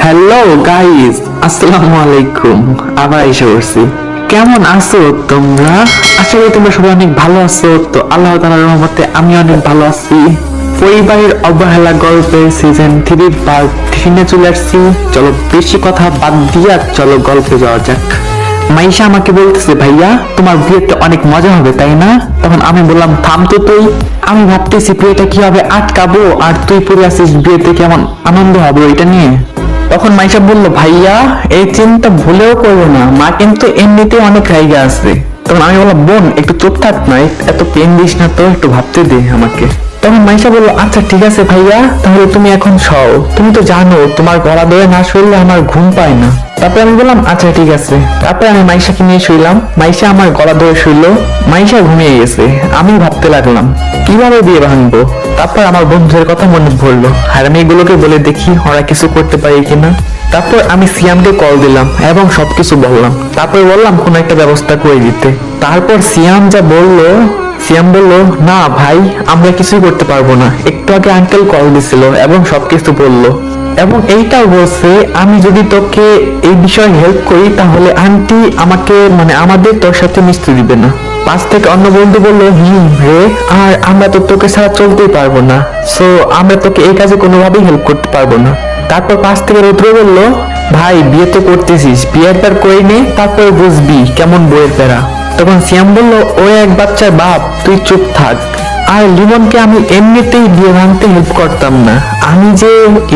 Hello guys, আসসালামু আলাইকুম। আবার এসে পড়ছি। কেমন আছো তোমরা? আশা করি তোমরা সবাই অনেক ভালো আছো। তো আল্লাহ তাআলার রহমতে আমি অনেক ভালো আছি। পরিবারের অবহেলা গল্পের সিজন 3 পার্ট 3 চলে আসছি। চলো বেশি কথা বাদ দিয়া চলো গল্পে যাওয়া যাক। মাইশা আমাকে বলতেছে, ভাইয়া তোমার বিয়েতে অনেক মজা হবে তাই না? তখন আমি বললাম, থাম তো তুই, আমি ভাবতেছি বিয়েটা কিভাবে আটকাবো, আর তুই পড়ে আছিস বিয়েতে কেমন আনন্দ হবে এটা নিয়ে। তখন মাইশা বলল, ভাইয়া এই চিন্তা ভুলেও করবো না, মা কিন্তু এমনিতে অনেক রাইগা আছে। তখন আমি বললাম, বোন একটু চুপ থাক না, এত পেন দিস না তো, একটু ভাবতে দে আমাকে। তখন মাইশা বলল, আচ্ছা ঠিক আছে ভাইয়া, তাহলে তুমি এখন শও, তুমি তো জানো তোমার গলা ধরে না শুইলে আমার ঘুম পায় না। তারপরে আমি বললাম, আচ্ছা ঠিক আছে। তারপরে আমি মাইশাকে নিয়ে শুইলাম, মাইশা আমার গলা ধরে শুইলো, মাইশা ঘুমিয়ে গেছে। আমি ভাবতে লাগলাম কিভাবে বিয়ে ভাঙবো। তারপর আমার বন্ধুদের কথা মনে পড়লো, আর আমি এগুলোকে বলে দেখি ওরা কিছু করতে পারি কিনা। তারপর আমি সিয়ামকে কল দিলাম এবং সবকিছু বললাম। তারপর বললাম কোনো একটা ব্যবস্থা করে দিতে। তারপর সিয়াম যা বললো, সিয়াম বলল, না ভাই আমরা কিছুই করতে পারবো না। একটু আগে আঙ্কেল কল দিছিল এবং সবকিছু বললো, এবং এইটাও বলছে আমি যদি তোকে এই বিষয়ে হেল্প করি তাহলে আন্টি আমাকে আমাদের তোর সাথে মিশতে দিবে না। পাশ থেকে অন্য বন্ধু বললো, রে, আর আমরা তো তোকে ছাড়া চলতেই পারবো না, সো আমরা তোকে এই কাজে কোনোভাবেই হেল্প করতে পারবো না। তারপর পাশ থেকে রুদ্র বলল, ভাই বিয়ে তো করতেছিস, বিয়ের পর করে নে, তারপর বুঝবি কেমন বইয়ের প্যারা। তখন সিয়াম বলল, ও এক বাচ্চার বাপ, তুই চুপ থাক। আর লিমনকে আমি এমনিতেই বিয়ে ভাঙতে হেল্প করতাম না, আমি যে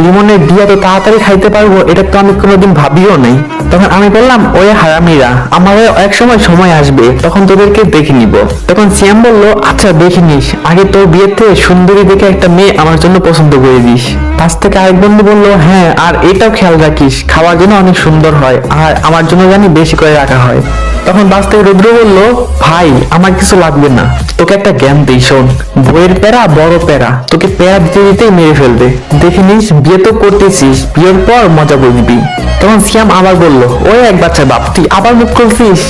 লিমনের বিয়ে তো তাড়াতাড়ি খাইতে পারবো এটা তো আমি কোনোদিন ভাবিও নাই। তখন আমি বললাম, ওই হারামিরা, আমার এক সময় সময় আসবে তখন তোদেরকে দেখে নিব। তখন সিয়াম বলল, আচ্ছা দেখে নিস, আগে তোর বিয়েতে সুন্দরী দেখে একটা মেয়ে আমার জন্য পছন্দ করে দিস। পাশ থেকে আরেক বন্ধু বললো, হ্যাঁ আর এটাও খেয়াল রাখিস খাওয়ার জন্য অনেক সুন্দর হয়, আর আমার জন্য জানি বেশি করে রাখা হয়। তখন বাস থেকে রুদ্র বলল, ভাই আমার কিছু লাগবে না, তোকে একটা জ্ঞান দিই শোন, বইয়ের প্যারা বড় প্যারা, তোকে প্যারা দিতে দিতেই মেরে ফেলবে। দেখে নিস বিয়ে তো করতেছিস, বিয়ের পর মজা বুঝবি। তখন সিয়াম আবার বলল, ওই এক বাচ্চার বাপ, তুই আবার মুখ করছিস।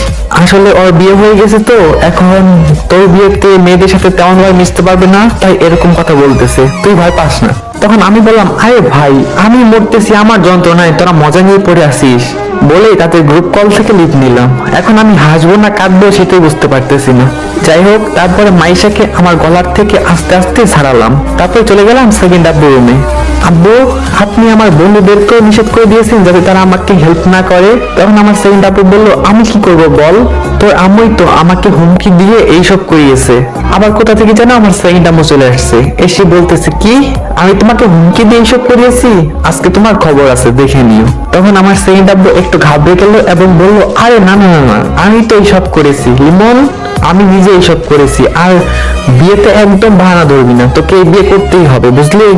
আসলে ওর বিয়ে হয়ে গেছে তো এখন তোর বিয়েতে মেয়েদের সাথে তেমন ভাবে মিশতে পারবে না, তাই এরকম কথা বলতেছে, তুই ভয় পাস না। তখন আমি বললাম, আরে ভাই আমি মরতেছি আমার যন্ত্রণায়, তোরা মজা নিয়ে পড়ে আসিস। বলেই তাদের গ্রুপ কল থেকে লিভ নিলাম। এখন আমি হাসবো না কাঁদবো সেটাই বুঝতে পারতেছি না। যাই হোক, তারপরে মাইশাকে আমার গলার থেকে আস্তে আস্তে ছাড়ালাম। তারপরে চলে গেলাম সেকেন্ড আব্বু রুমে। আব্বু, আপনি আমার বন্ধুদেরকেও নিষেধ করে দিয়েছেন যাতে তারা আমাকে হেল্প না করে। তখন আমার সেকেন্ড আব্বু বললো, আমি কি করব বল, তোর আম্মুই তো আমাকে হুমকি দিয়ে এইসব করিয়েছে। আবার কোথা থেকে যেন আমার সেকেন্ড আম্মু চলে আসছে, এসে বলতেছে, কি আমি তোমাকে হুমকি দিয়ে এইসব করিয়েছি, আজকে তোমার খবর আছে দেখে নিও। তখন আমার সেকেন্ড আব্বু একটু ঘাবড়ে গেল এবং বলল, আরে না না না না, আমি তো এইসব করেছি লিমন, আমি নিজে এইসব করেছি, আর বিয়েতে একদম বাহানা ধরবি না, তোকে এই বিয়ে করতেই হবে বুঝলি।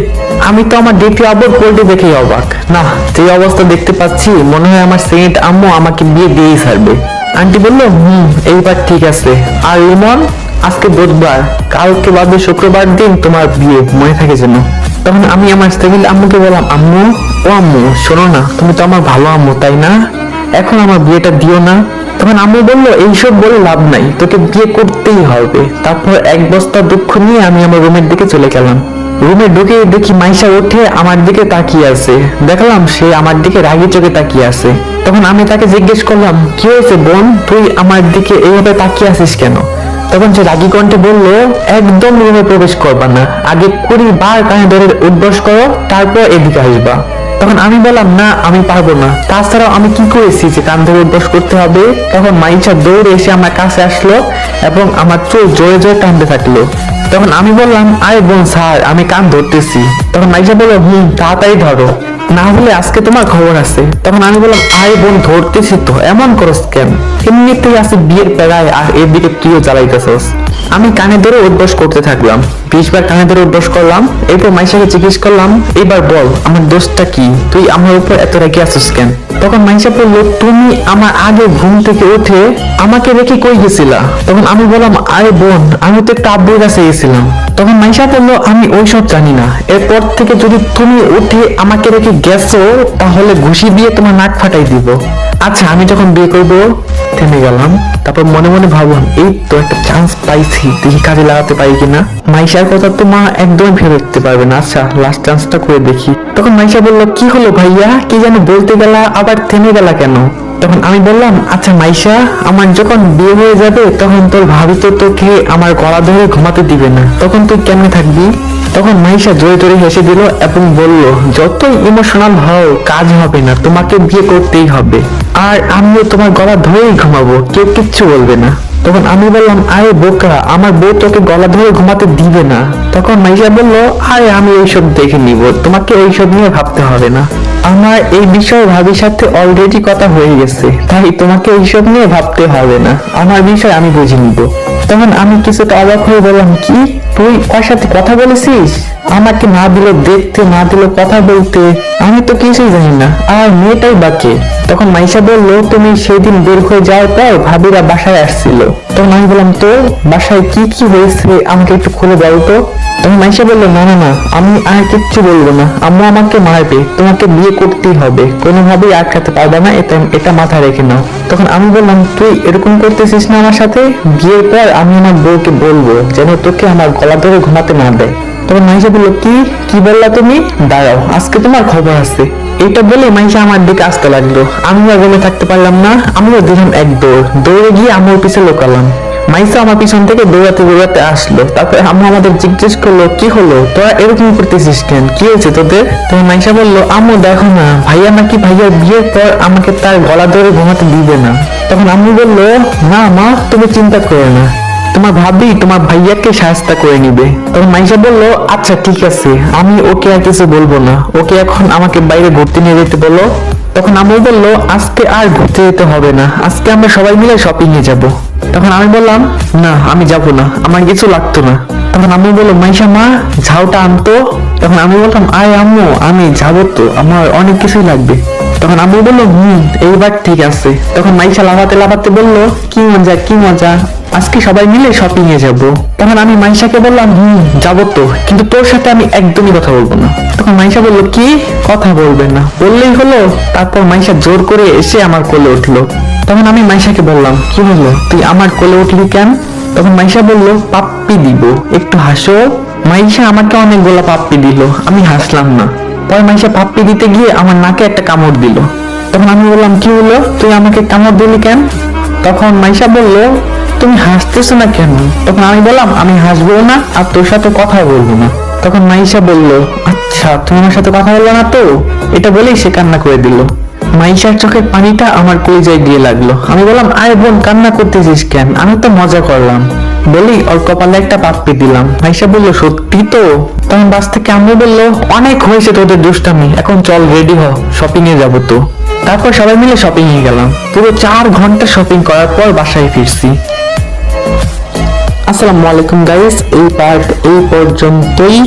আমি তো আমার দ্বিতীয় আব্বুর পোল্ট্রি দেখেই অবাক, না যে অবস্থা দেখতে পাচ্ছি মনে হয় আমার সেকেন্ড আম্মু আমাকে বিয়ে দিয়েই ছাড়বে। আন্টি বললো, এইবার ঠিক আছে। আর লিমন, আজকে বুধবার, কালকে বাদে শুক্রবার দিন তোমার বিয়ে, মনে থাকে যেন। তখন আমি আমার সেকেন্ড আম্মুকে বললাম, আম্মু, ও আম্মু শোনো না, তুমি তো আমার ভালো আম্মু তাই না, এখন আমার বিয়েটা দিও না। তখন আম্মু বললো, এইসব বলে লাভ নাই, তোকে বিয়ে করতেই হবে। তারপর এক বস্তা দুঃখ নিয়ে আমি আমার রুমের দিকে চলে গেলাম। রুমে ঢুকে দেখি মাইশা উঠে আমার দিকে তাকিয়ে আছে। দেখলাম সে আমার দিকে রাগি চোখে তাকিয়ে আছে। তখন আমি তাকে জিজ্ঞেস করলাম, কি হয়েছে বোন, তুই আমার দিকে এইভাবে তাকিয়ে আছিস কেন? তখন সে রাগি কণ্ঠে বলল, একদম রুমে প্রবেশ করবা না, আগে 20 বার কানে ধরে উঠবস করো, তারপর এদিকে আসবা। তখন আমি বললাম, না আমি পারবো না, তাছাড়াও আমি কি করেছি যে কান ধরে উঠবস করতে হবে। তখন মাইশা দৌড়ে এসে আমার কাছে আসলো এবং আমার চোখ জোরে জোরে টানতে থাকলো। তখন আমি বললাম, আরে বোন স্যার, আমি কান ধরতেছি। তখন মাইশা বলল, তাড়াতাড়ি ধরো, না হলে আজকে তোমার খবর আছে। তখন আমি বললাম, আরে বোন ধরতেছি তো, এমন করস কেন, এমনিতেই আছে বিয়ের প্যারায়, আর এদিকে তুইও জ্বালাইতেছস। আমি কানে ধরে উঠবস করতে থাকলাম, 20 বার কানে ধরে উঠবস করলাম। এরপর মাইশাকে জিজ্ঞেস করলাম, এবার বল আমার দোষটা কি, তুই আমার উপর এত রেগে আছিস কেন? তখন মাইশা বলল, তুমি আমার আগে ঘুম থেকে উঠে আমাকে রেখে কই গেছিলা? তখন আমি বললাম, আরে বোন আমি তো একটু আব্বুর কাছে গেছিলাম। তখন মাইশা বলল, আমি ওইসব জানি না, এরপর থেকে যদি তুমি উঠে আমাকে রেখে গেছো তাহলে ঘুষি দিয়ে তোমার নাক ফাটাই দিব। আচ্ছা আমি যখন বিয়ে করবো থেমে গেলাম। তারপর মনে মনে ভাবলাম এই তো একটা চান্স পাইছি, দেখি কাজে লাগাতে পারি কিনা। মাইশার কথা তো মা একদমই ফেলে দিতে পারবে না, আচ্ছা লাস্ট চান্সটা করে দেখি। তখন মাইশা বলল, কি হলো ভাইয়া, কি যেন বলতে গেলা, আবার থেমে গেলা কেন? তখন আমি বললাম, আচ্ছা মাইশা, আমার যখন বিয়ে হয়ে যাবে তখন তোর ভাবি তো তোকে আমার গলা ধরে ঘুমাতে দিবে না, তখন তুই কেমনে থাকবি? তখন মাইশা জোরে জোরে হেসে দিল এবং বলল, যতই ইমোশনাল হও কাজ হবে না, তোমাকে বিয়ে করতেই হবে। আর আমিও তোমার গলা ধরেই ঘুমাবো, কেউ কিচ্ছু বলবে না। তখন আমি বললাম, আরে বোকা, আমার বউ তোকে গলা ধরে ঘুমাতে দিবে না। তখন মাইশা বলল, আরে আমি এইসব দেখে নিব, তোমাকে এইসব নিয়ে ভাবতে হবে না, আমার এই বিষয়ে ভাবির সাথে অলরেডি কথা হয়ে গেছে, তাই তোমাকে এইসব নিয়ে ভাবতে হবে না, আমার বিষয় আমি বুঝে নিব। তখন আমি কিছুটা অবাক হয়ে বললাম, কি তুই ওর সাথে কথা বলেছিস? আমাকে না দিল দেখতে, না দিল কথা বলতে, আমি তো কিছুই জানি না, আর মেয়েটাই বাকি। তখন মাইশা বলল, তুমি সেদিন বের হয়ে যাওয়ার পর ভাবিরা বাসায় আসছিল। তখন আমি বললাম, তো বাসায় কি কি হয়েছে আমাকে একটু খুলে দাও তো। তখন মাইশা বললো, না না না, আমি আর কিচ্ছু বলবো না, আম্মু আমাকে মারবে, তোমাকে বিয়ে করতেই হবে, কোনোভাবেই আটকাতে পারবে না, এটা মাথায় রেখে নাও। তখন আমি বললাম, তুই এরকম করতেছিস না আমার সাথে? বিয়ের পর আমি আমার বউকে বলবো যেন তোকে আমার গলা ধরে ঘুমাতে না দেয়। তখন মাইশা বললো, কি বললা তুমি? দাঁড়াও, আজকে তোমার খবর আছে। এইটা বলে মাইশা আমার দিকে আসতে লাগলো। আমি আর রুমে থাকতে পারলাম না, আমিও দিলাম এক দৌড়ে গিয়ে আম্মুর পিছে লোকালাম। মাইসা আমার পিছন থেকে দৌড়াতে দৌড়াতে আসলো। তারপরে আম্মু আমাদের জিজ্ঞেস করলো, কি হলো, তোরা এরকম করতেছিস কেন, কি হয়েছে তোদের? তখন মাইসা বললো, আম্মু দেখো না, ভাইয়া নাকি ভাইয়ার বিয়ের পর আমাকে তার গলা ধরে ঘুমাতে দিবে না। তখন আম্মু বললো, না মা, তুমি চিন্তা করো না, তোমার ভাবি তোমার ভাইয়াকে সাহায্য করে নিবে। তখন মাইশা বললো, আচ্ছা ঠিক আছে, আমি ওকে আর কিছু বলবো না, ওকে এখন আমাকে বাইরে ঘুরতে নিয়ে যেতে বলো। তখন আম্মু বললো, আজকে আর ঘুরতে যেতে হবে না, আজকে আমরা সবাই মিলে শপিং এ যাবো। তখন আমি বললাম, না আমি যাব না, আমার কিছু লাগতো না। তখন আম্মু বললো, মাইশা মা, ঝাউটা আনতো। তখন আমি বললাম, আয় আম্মু, আমি যাবো তো, আমার অনেক কিছুই লাগবে। তখন আম্মু বললো, এইবার ঠিক আছে। তখন মাইশা লাফাতে লাফাতে বললো, কি মজা কি মজা, আজকে সবাই মিলে শপিং এ যাবো। তখন আমি মাইশাকে বললাম, যাবো তো, কিন্তু তোর সাথে আমি একদমই কথা বলবো না। তখন মাইশা বললো, কি কথা বলবে না, বললেই হলো। তারপর মাইশা জোর করে এসে আমার কোলে উঠলো। তখন আমি মাইশাকে বললাম, কি হলো, তুই আমার কোলে উঠলি কেন? তখন মাইশা বললো, পাপ্পি দিব, একটু হাসো। মাইশা আমাকে অনেকগুলো পাপ্পি দিল, আমি হাসলাম না। পরে মাইশা পাপ্পি দিতে গিয়ে আমার নাকে একটা কামড় দিল। তখন আমি বললাম, কি হলো, তুই আমাকে কামড় দিলি কেন? তখন মাইশা বললো, তুমি হাসতেছো না কেন? তখন আমি বললাম, আমি হাসবো না আর তোর সাথে কথা বলবো না। তখন মাইশা বলল, আচ্ছা তুমি আমার সাথে কথা বলবো না তো? এটা বলেই সে কান্না করে দিল। মাইশার চোখের পানিটা আমার কলিজায় গিয়ে লাগলো। আমি বললাম, আরে বোন, কান্না করতেছিস কেন, আমি তো মজা করলাম। বলি ওর কপালে একটা পাপ্পি দিলাম। মাইশা বলল, সত্যি তো? তখন বাস থেকে আম্মু বললো, অনেক হয়েছে তোদের দুষ্টামি, এখন চল রেডি হ, শপিং এ যাবো তো। তারপর সবাই মিলে শপিং এ গেলাম। পুরো 4 ঘন্টা শপিং করার পর বাসায় ফিরছি। আসসালামু আলাইকুম গাইস, এই পার্ট এই পর্যন্তই।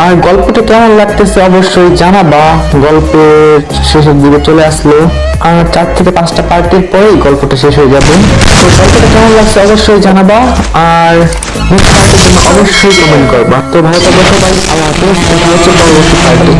আর গল্পটা কেমন লাগতেছে অবশ্যই জানাবা। গল্পের শেষের দিকে চলে আসলো, আর 4 থেকে 5টা পার্টের পরেই গল্পটা শেষ হয়ে যাবে। তো গল্পটা কেমন লাগছে অবশ্যই জানাবা, আর নেক্সট পার্টের জন্য অবশ্যই কমেন্ট করবা। তো ভালো থাকবে সবাই, আল্লাহ হাফেজ, দেখা হচ্ছে পরবর্তী পার্টে।